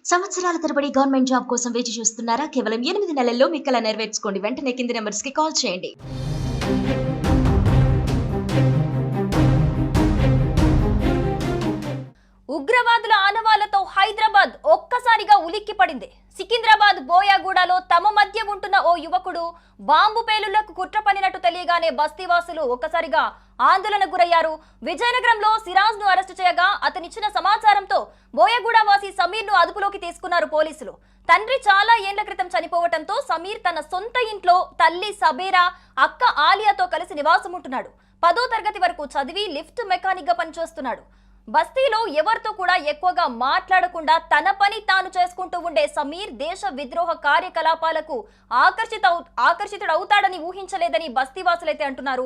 సంవత్సరాల తరబడి government job కోసం వేచి చూస్తున్నారా? కేవలం 8 నెలల్లో మీ కల నెరవేర్చుకోండి. వెంటనే కింది నెంబర్స్ కి కాల్ చేయండి. ఉగ్రవాదుల ఆనవాళ్లతో హైదరాబాద్ ఒక్కసారిగా ఉలిక్కి పడింది. సికింద్రాబాద్ బోయాగూడలో తమ మధ్య ఉంటున్న ఓ యువకుడు బాంబు పేలుళ్లకు కుట్ర పన్నినట్టు తెలియగానే బస్తీవాసులు ఒక్కసారిగా ఆందోళనకు గురయ్యారు. విజయనగరంలో సిరాజ్ ను అరెస్టు చేయగా అతనిచ్చిన సమాచారంతో బోయాగూడ వాసి సమీర్ ను అదుపులోకి తీసుకున్నారు పోలీసులు. తండ్రి చాలా ఏండ్ల క్రితం చనిపోవడంతో సమీర్ తన సొంత ఇంట్లో తల్లి సబేరా, అక్క ఆలియాతో కలిసి నివాసం ఉంటున్నాడు. 10వ తరగతి వరకు చదివి లిఫ్ట్ మెకానిక్ గా పనిచేస్తున్నాడు. బస్తీలో ఎవరితో కూడా ఎక్కువగా మాట్లాడకుండా తన పని తాను చేసుకుంటూ ఉండే సమీర్ దేశ విద్రోహ కార్యకలాపాలకు ఆకర్షితుడవుతాడని ఊహించలేదని బస్తీవాసులైతే అంటున్నారు.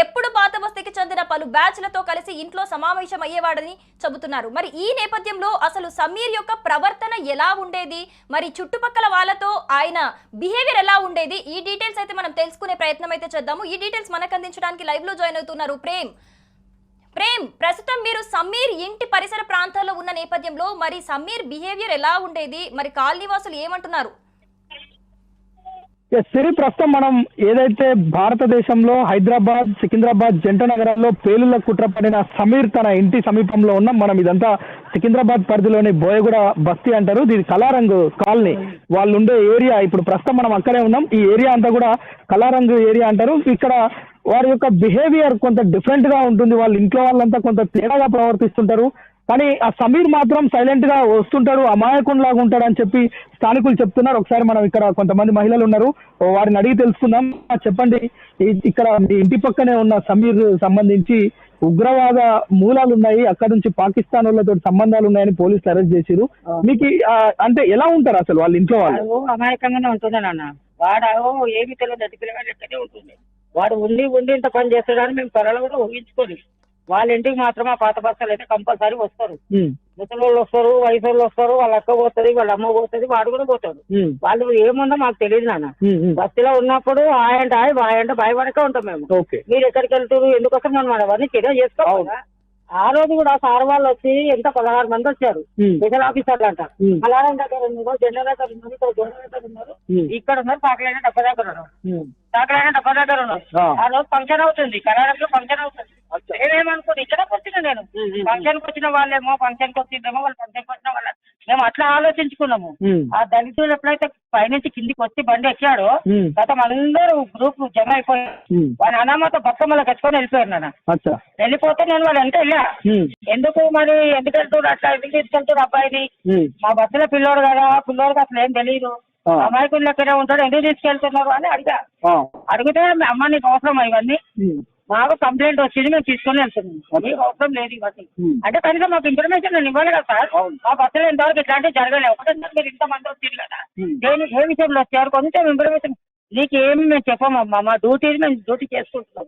ఎప్పుడు పాత బస్తీకి చెందిన పలు బ్యాచ్లతో కలిసి ఇంట్లో సమావేశం అయ్యేవాడని చెబుతున్నారు. మరి ఈ నేపథ్యంలో అసలు సమీర్ యొక్క ప్రవర్తన ఎలా ఉండేది, మరి చుట్టుపక్కల వాళ్ళతో ఆయన బిహేవియర్ ఎలా ఉండేది, ఈ డీటెయిల్స్ అయితే మనం తెలుసుకునే ప్రయత్నం అయితే చేద్దాము. ఈ డీటెయిల్స్ మనకు అందించడానికి లైవ్ లో జాయిన్ అవుతున్నారు ప్రేమ్, ప్రస్తుతం మీరు సమీర్ ఇంటి పరిసర ప్రాంతాల్లో ఉన్న నేపథ్యంలో మరి సమీర్ బిహేవియర్ ఎలా ఉండేది, మరి కాలనీ వాసులు ఏమంటున్నారు? ప్రస్తుతం మనం ఏదైతే భారతదేశంలో హైదరాబాద్, సికింద్రాబాద్ జంట నగరాల్లో పేలుళ్ల కుట్ర పడిన సమీర్ తన ఇంటి సమీపంలో ఉన్నాం. మనం ఇదంతా సికింద్రాబాద్ పరిధిలోని బోయగూడ బస్తీ అంటారు. దీని కలారంగు కాలనీ వాళ్ళు ఉండే ఏరియా. ఇప్పుడు ప్రస్తుతం మనం అక్కడే ఉన్నాం. ఈ ఏరియా అంతా కూడా కలారంగు ఏరియా అంటారు. ఇక్కడ వారి యొక్క బిహేవియర్ కొంత డిఫరెంట్ గా ఉంటుంది. వాళ్ళ ఇంట్లో వాళ్ళంతా కొంత తేడాగా ప్రవర్తిస్తుంటారు. కానీ ఆ సమీర్ మాత్రం సైలెంట్ గా వస్తుంటాడు, అమాయకునిలాగా ఉంటాడు అని చెప్పి స్థానికులు చెప్తున్నారు. ఒకసారి మనం ఇక్కడ కొంతమంది మహిళలు ఉన్నారు, వారిని అడిగి తెలుసుకుందాం. చెప్పండి, ఇక్కడ మీ ఇంటి పక్కనే ఉన్న సమీర్ సంబంధించి ఉగ్రవాద మూలాలు ఉన్నాయి, అక్కడ నుంచి పాకిస్తాన్ వాళ్ళతో సంబంధాలు ఉన్నాయని పోలీసులు అరెస్ట్ చేశారు. మీకు అంటే ఎలా ఉంటారు అసలు వాళ్ళ ఇంట్లో వాళ్ళు? అమాయకంగానే ఉంటున్నాను అన్న. వాడు ఏమి తెలియదు, అతి పిల్లగా లెక్కనే ఉంటుంది. వాడు ఉండి ఇంత పని చేస్తాడని మేము త్వరలో కూడా ఊహించుకోలేదు. వాళ్ళ ఇంటికి మాత్రం ఆ పాత బస్తాలు అయితే కంపల్సరీ వస్తారు. ముసలోళ్ళు వస్తారు, వయసు వాళ్ళు వస్తారు, వాళ్ళ అక్క పోతుంది, వాళ్ళ అమ్మ పోతుంది, వాడు కూడా పోతాడు. వాళ్ళు ఏముందో మాకు తెలియదు నాన్న. బస్తీలో ఉన్నప్పుడు ఆయంట బాయంట బాయ్ వరకే ఉంటాం మేము. మీరు ఎక్కడికి వెళ్తారు, ఎందుకోసం మనం అవన్నీ చర్య చేసుకోవాలి. ఆ రోజు కూడా సార్ వాళ్ళు వచ్చి ఎంత 16 మంది వచ్చారు, స్పెషల్ ఆఫీసర్లు అంట. అలారం దగ్గర ఉన్నారు, జెండా దగ్గర ఉన్నారు, ఇక్కడ గోడ దగ్గర ఉన్నారు, ఇక్కడ ఉన్నారు, పాకలైన డబ్బా దగ్గర ఉన్నారు, ఉన్నారు. ఆ రోజు ఫంక్షన్ అవుతుంది, కర్ణాటకలో ఫంక్షన్ అవుతుంది. నేనేమనుకోండి, ఇక్కడికి వచ్చిన నేను ఫంక్షన్కి వచ్చిన వాళ్ళేమో ఫంక్షన్కి వచ్చిందేమో, వాళ్ళు ఫంక్షన్కి వచ్చిన వాళ్ళ మేము అట్లా ఆలోచించుకున్నాము. ఆ దళితులు ఎప్పుడైతే పైనుంచి కిందికి వచ్చి బండి ఎక్కాడో గతం అందరూ గ్రూప్ జమ అయిపోయారు. వాళ్ళ అనామతో బతుకమ్మలో కచ్చుకొని వెళ్ళిపోయారు నాన్న. వెళ్ళిపోతే నేను వాళ్ళు వెంట వెళ్ళా. ఎందుకు వెళ్తారు అట్లా, ఎందుకు తీసుకెళ్తారు అబ్బాయిని? మా బస్సులో పిల్లోడు కదా, పిల్లోడికి అసలు ఏం తెలియదు, అమాయకులు లెక్కనే ఉంటాడు, ఎందుకు తీసుకెళ్తున్నారు అని అడిగితే అమ్మ నీకు అవసరం ఇవన్నీ, మాకు కంప్లైంట్ వచ్చింది, మేము తీసుకొని వెళ్తున్నాం, మీకు అవసరం లేదు ఇవన్నీ అంటే కనీసం మాకు ఇన్ఫర్మేషన్ నేను ఇవ్వాలి కదా సార్. మా బస్సులో ఇంతవరకు ఇట్లాంటివి జరగలేదు. ఒకటే మీరు ఇంతమంది వచ్చారు కదా, ఏ విషయంలో వచ్చారు, కొంచెం ఇన్ఫర్మేషన్ నీకు ఏమి మేము చెప్పమమ్మా, మా డ్యూటీ మేము డ్యూటీ చేసుకుంటున్నాం.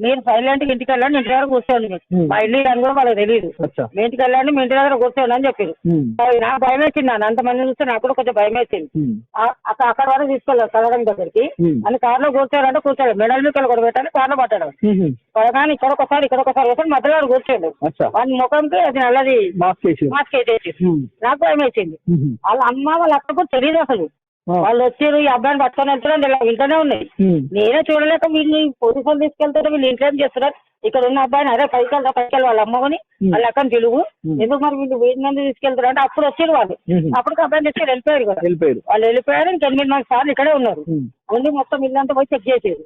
మీరు సైలెంట్ గా ఇంటికి వెళ్ళండి, ఇంటి దగ్గర కూర్చోండి, మా ఇల్లు అని కూడా వాళ్ళకి తెలియదు, మీ ఇంటికి వెళ్ళండి, మీ ఇంటి దగ్గర కూర్చోండి అని చెప్పారు. నాకు భయం వేసింది నాన్న, అంతమంది చూస్తే నాకు కూడా కొంచెం భయం వేసింది. అక్కడ వరకు తీసుకెళ్ళారు కలవడం దగ్గరికి అని, కార్లో కూర్చోాలంటే కూర్చోడు, మెడల్ మీద కూడా పెట్టాలి, కార్లో పట్టాడు. కానీ ఇక్కడొకసారి వస్తాడు, మధ్యలో కూర్చోండు, వాడి ముఖంకి అది నల్లది మాస్క్ వేసేసి నాకు భయం వేసింది. వాళ్ళ అమ్మ వాళ్ళ అక్క కూడా తెలియదు అసలు. వాళ్ళు వచ్చారు, ఈ అబ్బాయిని పట్టుకొని వెళ్తారు, ఇలా ఇంట్లోనే ఉన్నాయి. నేనే చూడలేక వీళ్ళు పోలీసులు తీసుకెళ్తారు, వీళ్ళు ఇంట్లో ఏం చేస్తున్నారు, ఇక్కడ ఉన్న అబ్బాయిని అదే పైకి వాళ్ళ అమ్మని వాళ్ళ అక్కని తెలుగు, ఎందుకు మరి వీళ్ళు 1000 మంది తీసుకెళ్తారు అంటే అప్పుడు వచ్చారు వాళ్ళు. అప్పుడు అబ్బాయిని తీసుకెళ్ళి వెళ్ళిపోయారు కదా, వాళ్ళు వెళ్ళిపోయారు. ఇంకా 8 సార్లు ఇక్కడే ఉన్నారు, ఓన్లీ మొత్తం ఇల్లంతా పోయి చెక్ చేసేది.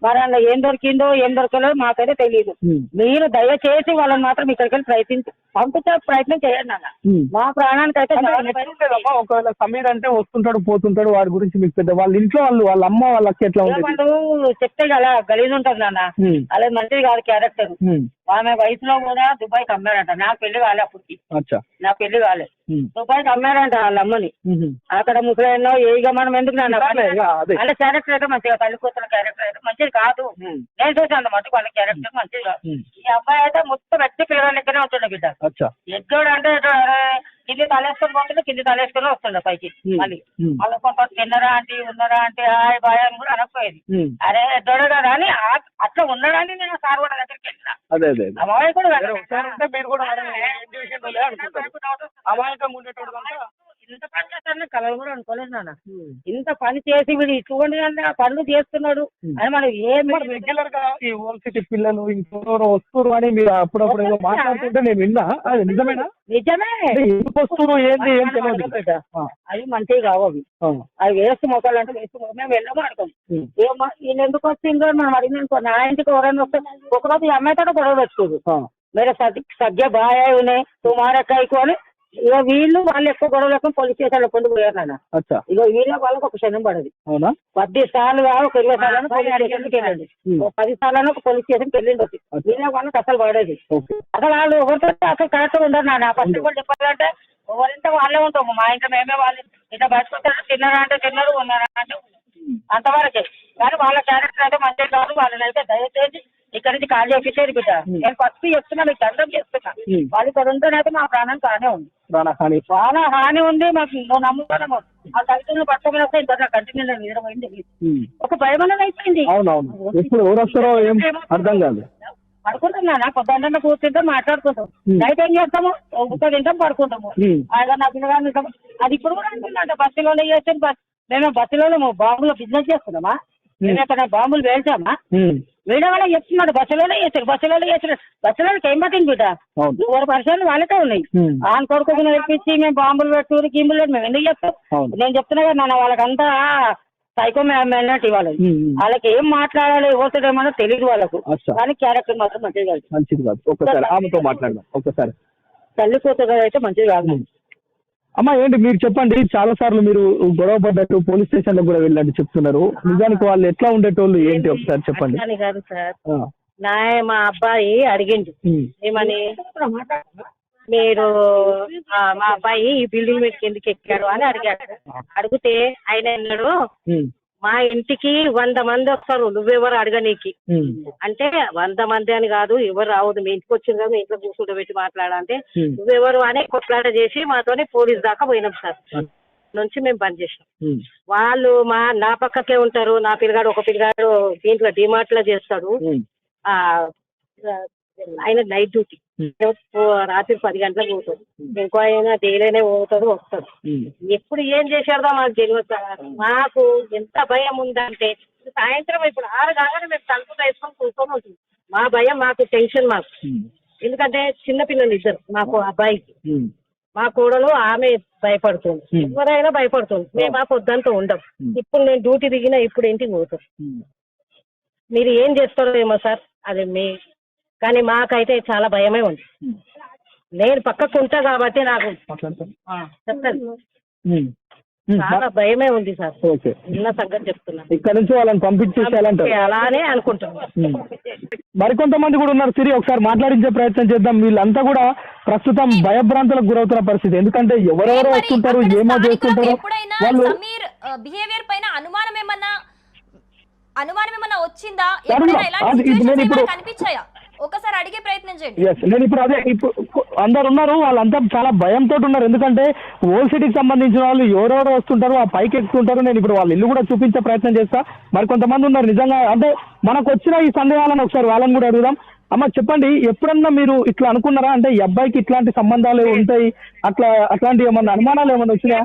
మరి అందులో ఏం దొరికిందో ఏం దొరకలేదో మాకైతే తెలియదు. మీరు దయచేసి వాళ్ళని మాత్రం ఇక్కడికి వెళ్ళి పంపించే ప్రయత్నం చేయండి అన్న. మా ప్రాణానికి అయితే ఒకవేళ సమీర్ అంటే వస్తుంటాడు పోతుంటాడు, వాడి గురించి మీకు పెద్ద వాళ్ళ ఇంట్లో వాళ్ళ అమ్మ వాళ్ళకి ఎట్లా చెప్తే అలా గలీజ్ ఉంటుంది నాన్న, అలా మంచిది కాదు క్యారెక్టర్. ఆమె వయసులో కూడా దుబాయ్కి అమ్మారంట, నాకు పెళ్లి కాలే అప్పటికి, నా పెళ్లి కాలే, దుబాయ్కి అమ్మారంట వాళ్ళ అమ్మని. అక్కడ ముసలాయిలో ఏగా మనం ఎందుకు నాన్న, వాళ్ళ క్యారెక్టర్ అయితే మంచిగా, తల్లి కూతుల క్యారెక్టర్ అయితే మంచిది కాదు. నేను చూసాను మటుకు వాళ్ళ క్యారెక్టర్ మంచిది కాదు. ఈ అబ్బాయి అయితే మొత్తం వ్యక్తి పిల్లల లెక్కనే ఉంటుండే బిడ్డ. ఎగ్గోడు అంటే కింది తలేసుకొని పోతుండే, కింది తలేసుకొని వస్తుండే పైకి. మళ్ళీ వాళ్ళ కొంత తిన్నరా అంటే ఉన్నారా అంటే హాయ్ బాయ్ అని కూడా అనకపోయేది. అరే ఎద్దోడు కదా అని అట్లా ఉండడాన్ని నేను సార్ కూడా దగ్గరికి వెళ్ళిన. అమాయకుడు అమాయకంగా ఉండేటోడు ఇంత పని చేస్తాను కలర్ కూడా అనుకోలేదు నాన్న. ఇంత పని చేసి వీడు ఇటువంటి ఆ పనులు చేస్తున్నాడు అని మనం ఏం రెగ్యులర్ గా ఈ ఓల్డ్ సిటీ పిల్లలు ఇంకెవరో వస్తున్నారు అని మీరు అప్పుడప్పుడు ఏదో మాట్లాడుతుంటే నేను విన్నా, అది నిజమేనా? నిజమే. ఎందుకు వస్తున్నారు ఏంటి ఏం తెలియదు. అవి మంచివి కావు అవి. అవి వేస్ట్ మొక్కలు అంటే వేస్ట్ మొక్కలు మేము వెళ్ళాము అడగం. ఏమో ఈయన ఎందుకు వచ్చిందో మనం అడిగిన నా ఇంటికి ఎవరైనా వస్తే ఒకరోజు ఈ అమ్మాయితో గొడవ పెట్టుకోదు. मेरे సద్య బాగా ఉన్నాయి తుమారా కైకు అని ఇక వీళ్ళు వాళ్ళు ఎక్కువ గొడవలు ఎక్కువ పోలీస్ స్టేషన్లో కొండు పోయారు నాన్న. ఇక వీళ్ళ వాళ్ళకి ఒక క్షణం పడదు. 10 సార్లు ఒక 20 సార్లు పోలీస్ స్టేషన్కి వెళ్ళండి, 10 సార్లు ఒక పోలీస్ స్టేషన్కి వెళ్ళండి. వీళ్ళ వాళ్ళకి అసలు పడేది. అసలు వాళ్ళు ఎవరితో అసలు కరెక్ట్గా ఉండరు నాన్న. ఫస్ట్ కూడా చెప్పాలంటే ఎవరింటే వాళ్ళే ఉంటాము. మా ఇంట్లో మేమే వాళ్ళు ఇట్లా బయటకొచ్చారు, తిన్నారా అంటే తిన్నారు, ఉన్నారా అంటే అంతవరకే. కానీ వాళ్ళ క్యారెక్టర్ అయితే మంచిగా కాదు. వాళ్ళని అయితే దయచేసి ఇక్కడ నుంచి కాల్ చేపించేది బిడ్డ. నేను ఫస్ట్ చెప్తున్నా, మీకు దండం చేస్తున్నా. వాళ్ళు ఇక్కడ ఉంటేనైతే మా ప్రాణం కానే ఉంది, చాలా హాని ఉంది మాకు. నువ్వు నమ్ముతానేమో ఆ తల్లిదండ్రులు పట్టుకుని వస్తే ఇంకా కంటిన్యూ నిద్రపోయింది. ఒక భయం అనేది అయిపోయింది. పడుకుంటున్నా పొద్దున్న కూర్చుంటే మాట్లాడుకుంటాం, నైట్ ఏం చేస్తాము ఒక్క తింటాం పడుకుంటాము. ఆయన నా పిల్లగా తింటాము. అది ఇప్పుడు కూడా అంటున్నా బస్సులోనే చేస్తే మేము బస్సులోనే బాంబులో బిజినెస్ చేస్తున్నామా, మేము ఎక్కడ బాంబులు వేల్చామా? వీడియో వాళ్ళకి చెప్తున్నాడు బస్సులోనే చేశారు, బస్సులోనే చేశారు. బస్సులోకి ఏం పట్టింది బిడ్డ, ఎవరి పరిసరాలు వాళ్ళకే ఉన్నాయి. ఆయన కొడుకు నేర్పించి మేము బాంబులు పెట్టు గిమ్ములు పెట్టి మేము ఎందుకు చెప్తాం? నేను చెప్తున్నా కదా నాన్న, వాళ్ళకంతా సైకో మెంటాలిటీ వాళ్ళకి. వాళ్ళకి ఏం మాట్లాడాలి ఎవరితోమో తెలియదు వాళ్ళకు, కానీ క్యారెక్టర్ మాత్రం మంచిది కాదు. తల్లి కూతురు అయితే మంచిది కాదు. అమ్మా ఏంటి మీరు చెప్పండి, చాలా సార్లు మీరు గొడవ పడ్డట్టు పోలీస్ స్టేషన్ లో కూడా వెళ్ళండి చెప్తున్నారు. నిజానికి వాళ్ళు ఎట్లా ఉండేటోళ్ళు ఏంటి ఒకసారి చెప్పండి. కాదు సార్, మా అబ్బాయి అడిగిండు ఏమని, మీరు మా అబ్బాయి ఈ బిల్డింగ్ మీద ఎందుకు ఎక్కాడు అని అడిగాడు. అడిగితే ఆయన అన్నాడు, మా ఇంటికి 100 మంది వస్తారు, నువ్వెవరు అడగనీకి అంటే 100 మంది అని కాదు, ఎవరు రావద్దు, మీ ఇంటికి వచ్చింది కదా, మీ ఇంట్లో కూర్చుంటబెట్టి మాట్లాడంటే నువ్వెవరు అని కొట్లాట చేసి మాతోనే పోలీస్ దాకా పోయినాం సార్. నుంచి మేము బంద్ చేసినాం. వాళ్ళు నా పక్కకే ఉంటారు. నా పిల్లగాడు ఒక పిల్లగాడు దీంట్లో డిమార్ట్ లో చేస్తాడు, ఆయన నైట్ డ్యూటీ, రాత్రి 10 గంటలకు పోతాడు. ఇంకో ఆయన డైలీనే పోతాడు వస్తాడు. ఎప్పుడు ఏం చేశారో మాకు తెలియదు సార్. మాకు ఎంత భయం ఉందంటే సాయంత్రం ఇప్పుడు 6 కాగానే మేము తలుపులు వేసుకొని కూర్చొని ఉంటుంది. మా భయం, మాకు టెన్షన్ మాకు. ఎందుకంటే చిన్నపిల్లలు ఇద్దరు మాకు అబ్బాయికి, మా కోడలు ఆమె భయపడుతుంది, ఎవరైనా భయపడుతుంది. మేము మా పొద్దంతా ఉండం. ఇప్పుడు నేను డ్యూటీ దిగినా ఇప్పుడు ఇంటికి పోతాం. మీరు ఏం చేస్తారో ఏమో సార్, అది మీ, కానీ మాకైతే చాలా భయమే ఉంది. నేను పక్కకు ఉంటా కాబట్టి నాకు చెప్తాను, చాలా భయమే ఉంది సార్. చిన్న సంగతి చెప్తున్నా. ఇక్కడ నుంచి వాళ్ళని పంపించేసేయాలంటే అలానే అనుకుంటున్నాను. మరికొంతమంది కూడా ఉన్నారు సిరి, ఒకసారి మాట్లాడించే ప్రయత్నం చేద్దాం. వీళ్ళంతా కూడా ప్రస్తుతం భయభ్రాంతులకు గురవుతున్న పరిస్థితి. ఎందుకంటే ఎవరెవరో వస్తుంటారు, ఏమో చేస్తుంటారు వాళ్ళు. బిహేవియర్ పైన అనుమానం ఏమన్నా వచ్చిందా? కనిపించాయా? ఒకసారి అడిగే ప్రయత్నం చేయండి. నేను ఇప్పుడు అదే, ఇప్పుడు అందరు ఉన్నారు, వాళ్ళంతా చాలా భయంతో ఉన్నారు. ఎందుకంటే ఓల్డ్ సిటీకి సంబంధించిన వాళ్ళు ఎవరెవరో వస్తుంటారు, ఆ పైకి ఎక్కుతుంటారు. నేను ఇప్పుడు వాళ్ళ ఇల్లు కూడా చూపించే ప్రయత్నం చేస్తా. మరి కొంతమంది ఉన్నారు నిజంగా, అంటే మనకు వచ్చిన ఈ సందేహాలను ఒకసారి వాళ్ళని కూడా అడుగుదాం. అమ్మ చెప్పండి, ఎప్పుడన్నా మీరు ఇట్లా అనుకున్నారా, అంటే ఈ అబ్బాయికి ఇట్లాంటి సంబంధాలు ఉంటాయి, అట్లాంటి ఏమన్నా అనుమానాలు ఏమన్నా వచ్చినా?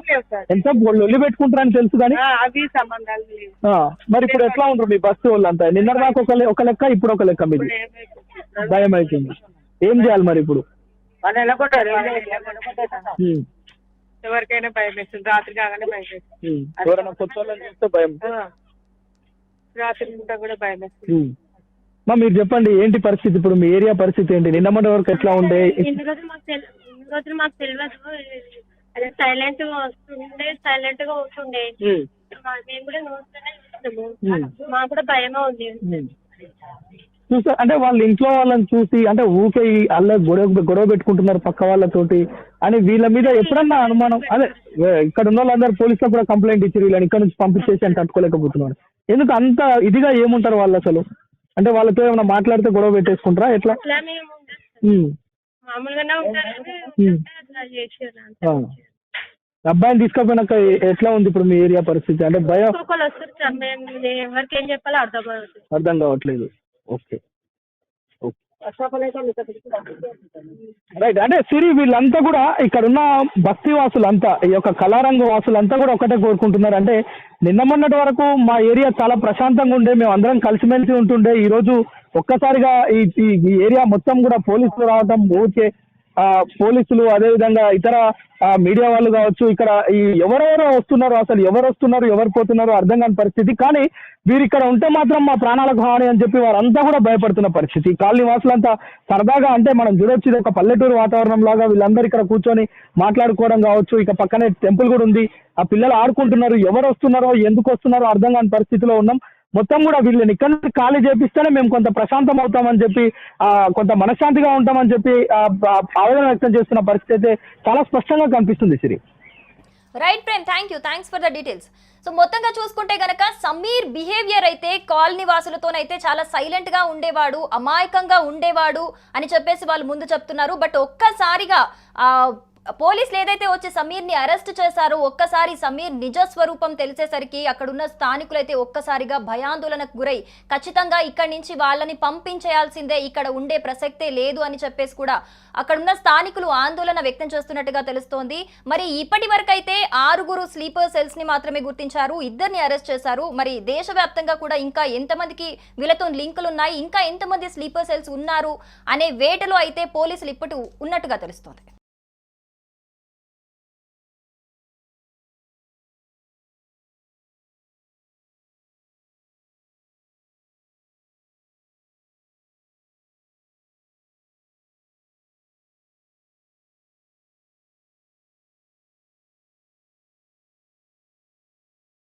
ఎంత లొల్లి పెట్టుకుంటారని తెలుసు కానీ అవి సంబంధాలు. మరి ఇప్పుడు ఎట్లా ఉంటారు మీ బస్సు వాళ్ళంతా? నిన్న నాకు ఒక లెక్క, ఇప్పుడు ఒక లెక్క, మీది భయం అవుతుంది. ఏం చేయాలి మరి ఇప్పుడు? ఎవరికైనా భయం వేస్తుంది, రాత్రి కాగానే భయం వేస్తుంది. ఎవరైనా కొత్త వాళ్ళని చూస్తే భయం, రాత్రి పూట కూడా భయం వేస్తుంది. మీరు చెప్పండి ఏంటి పరిస్థితి ఇప్పుడు, మీ ఏరియా పరిస్థితి ఏంటి? నిన్న మొన్న వరకు ఎట్లా ఉండే? ఇన్ని రోజులు మాకు తెలియదు, అదే సైలెంట్ గా వస్తుండే, సైలెంట్ గా వస్తుండే. మేము కూడా చూస్తున్నాము, మాకు కూడా భయమే ఉంది. చూసా అంటే వాళ్ళ ఇంట్లో వాళ్ళని చూసి, అంటే ఊకే అలా గొడవ పెట్టుకుంటున్నారు పక్క వాళ్ళతోటి అని వీళ్ళ మీద ఎప్పుడన్నా అనుమానం? అదే ఇక్కడ ఉన్న వాళ్ళందరూ పోలీసులకు కూడా కంప్లైంట్ ఇచ్చారు, వీళ్ళని ఇక్కడ నుంచి పంపించేసి అని తట్టుకోలేకపోతున్నారు. ఎందుకు అంత ఇదిగా ఏముంటారు వాళ్ళు అసలు? అంటే వాళ్ళతో ఏమైనా మాట్లాడితే గొడవ పెట్టేసుకుంటారా ఎట్లా? అబ్బాయిని తీసుకుపోయినాక ఎట్లా ఉంది ఇప్పుడు మీ ఏరియా పరిస్థితి? అంటే భయం, ఎవరికి ఏం చెప్పాలో అర్థం కావట్లేదు. ఓకే. రైట్. అంటే సిరి వీళ్ళంతా కూడా ఇక్కడ ఉన్న బస్తీ వాసులంతా, ఈ యొక్క కళారంగ వాసులంతా కూడా ఒకటే కోరుకుంటున్నారు. అంటే నిన్న మొన్నటి వరకు మా ఏరియా చాలా ప్రశాంతంగా ఉండే, మేము అందరం కలిసిమెలిసి ఉంటుండే. ఈ రోజు ఒక్కసారిగా ఈ ఏరియా మొత్తం కూడా పోలీసులు రావడం, ఊరికే పోలీసులు అదేవిధంగా ఇతర మీడియా వాళ్ళు కావచ్చు, ఇక్కడ ఈ ఎవరెవరో వస్తున్నారు, అసలు ఎవరు వస్తున్నారు ఎవరు పోతున్నారో అర్థం కాని పరిస్థితి. కానీ వీరు ఇక్కడ ఉంటే మాత్రం మా ప్రాణాలకు హాని అని చెప్పి వారంతా కూడా భయపడుతున్న పరిస్థితి. కాలనీ వాసులంతా సరదాగా, అంటే మనం చూడొచ్చు ఇది ఒక పల్లెటూరు వాతావరణం లాగా, వీళ్ళందరూ ఇక్కడ కూర్చొని మాట్లాడుకోవడం కావచ్చు. ఇక పక్కనే టెంపుల్ కూడా ఉంది, ఆ పిల్లలు ఆడుకుంటున్నారు. ఎవరు వస్తున్నారో ఎందుకు వస్తున్నారో అర్థం కాని పరిస్థితిలో ఉన్నాం. మొత్తం కూడా వీళ్ళని ఇక్కడ నుంచి ఖాళీ చేపిస్తేనే మేము కొంత ప్రశాంతం అవుతామని చెప్పి, కొంత మనశ్శాంతిగా ఉంటామని చెప్పి ఆవేదన వ్యక్తం చేస్తున్న పరిస్థితి అయితే చాలా స్పష్టంగా కనిపిస్తుంది Siri. Right Prem, thanks for the details. So మొత్తంగా చూసుకుంటే గనక సమీర్ బిహేవియర్ అయితే కాలనీ వాసులతోనైతే చాలా సైలెంట్ గా ఉండేవాడు, అమాయకంగా ఉండేవాడు అని చెప్పేసి వాళ్ళు ముందు చెప్తున్నారు. బట్ ఒక్కసారిగా పోలీసులు ఏదైతే వచ్చి సమీర్ని అరెస్ట్ చేశారో, ఒక్కసారి సమీర్ నిజ స్వరూపం తెలిసేసరికి అక్కడున్న స్థానికులైతే ఒక్కసారిగా భయాందోళనకు గురై ఖచ్చితంగా ఇక్కడి నుంచి వాళ్ళని పంపించేయాల్సిందే, ఇక్కడ ఉండే ప్రసక్తే లేదు అని చెప్పేసి కూడా అక్కడున్న స్థానికులు ఆందోళన వ్యక్తం చేస్తున్నట్టుగా తెలుస్తోంది. మరి ఇప్పటి వరకు అయితే 6 స్లీపర్ సెల్స్ ని మాత్రమే గుర్తించారు, 2ని అరెస్ట్ చేశారు. మరి దేశవ్యాప్తంగా కూడా ఇంకా ఎంతమందికి వీళ్ళతో లింకులు ఉన్నాయి, ఇంకా ఎంతమంది స్లీపర్ సెల్స్ ఉన్నారు అనే వేటలో అయితే పోలీసులు ఇప్పటి ఉన్నట్టుగా తెలుస్తోంది.